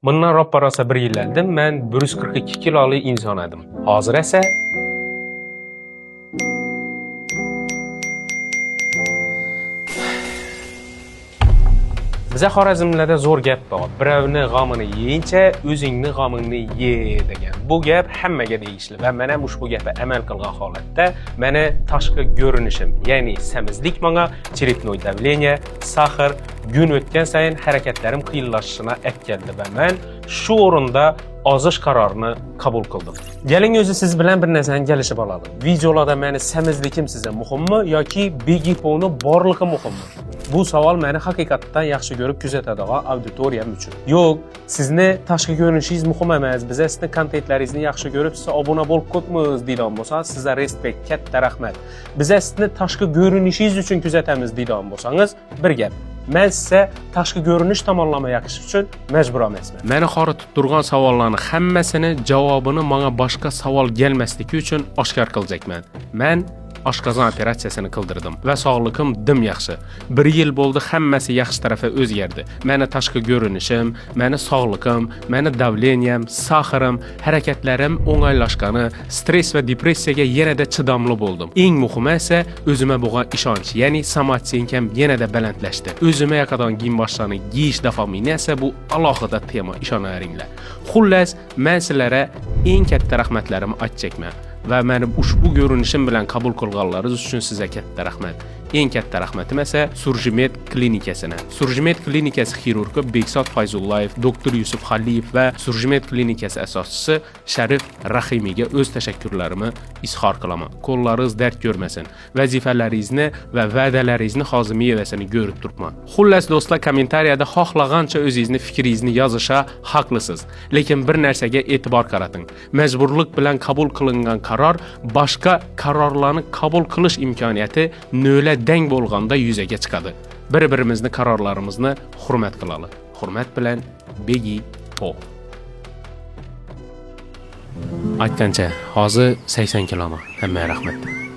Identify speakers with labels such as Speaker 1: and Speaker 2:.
Speaker 1: Bundan ro'parasa 1 yil oldin men 142 kiloli inson edim. Hozir esa bize Xorazmlarda zo'r gap bor. Birovni g'amini yeyincha, o'zingni g'amingni ye degan. Bu gap hammaga tegishli va men ham ushbu gapga amal qilgan holatda meni tashqi ko'rinishim, ya'ni semizlik menga черепное давление, sahr gün o'tgan sayin harakatlarim qiyinlashishini keldi va men shu o'rinda ozish qarorini qabul qildim. Keling o'zi siz bilan bir narsani kelishib olaylik. Videolarda meni semizlikim sizga muhimmi yoki begiponi borligi muhimmi? Bu savol meni haqiqatdan yaxshi ko'rib kuzatadigan auditoriyam uchun. Yo'q, sizni tashqi ko'rinishingiz muhim emas. Biz sizning kontentlaringizni yaxshi ko'rib, siz obuna bo'lib ketmiz deydigan bo'lsangiz, sizga respekt, katta rahmat. Biz sizni tashqi ko'rinishingiz uchun kuzatamiz deydigan bo'lsangiz, bir gap. Men sizga tashqi ko'rinish tomonlama yaqish uchun majbur emasman. Meni xoritib turgan savollarning hammasini javobini menga boshqa savol kelmasligi uchun oshkor qilajakman. Men oshqozon operatsiyasini qildirdim va sog'lig'im dim yaxshi. 1 yil bo'ldi, hammasi yaxshi tarafa o'zgardi. Meni tashqi ko'rinishim, meni sog'lig'im, meni davleniyam, sahrim, harakatlarim o'ng'aylashgani, stress va depressiyaga yanada chidamli bo'ldim. Eng muhimi esa o'zimga bo'lgan ishonch, ya'ni samootsenkam yanada balandlashdi. O'zimga yaqadan kiyim-boshlarni kiyish dafomini esa bu alohida tema, ishonaveringlar. Xullas, men sizlarga eng katta rahmatlarimni aytmoqman. Va meni ushbu ko'rinishim bilan qabul qilganlaringiz uchun sizga katta rahmat. Eng katta rahmatim esa Surjimet klinikasini. Surjimet klinikasi xirurgi Bekzod Fayzullayev, doktor Yusuf Xaliyev va Surjimet klinikasi asoschisi Sharif Rahimiga o'z tashakkurlarimni izhor qilaman. Qo'llaringiz dard ko'rmasin. Vazifalaringizni va va'dalaringizni hozir mevasini ko'rib turibman. Xullas do'stlar, kommentariyada xohlagancha o'zingizni fikringizni yozisha haqlisiz. Lekin bir narsaga e'tibor qarating. Majburlik bilan qabul qilingan qaror boshqa qarorlarni qabul qilish imkoniyati nolga dang bo'lganda yuzaga chiqadi. Bir-birimizni qarorlarimizni hurmat qilaylik. Hurmat bilan Begi Po. Aytgancha, hozir 80 kiloman. Hammaga rahmat.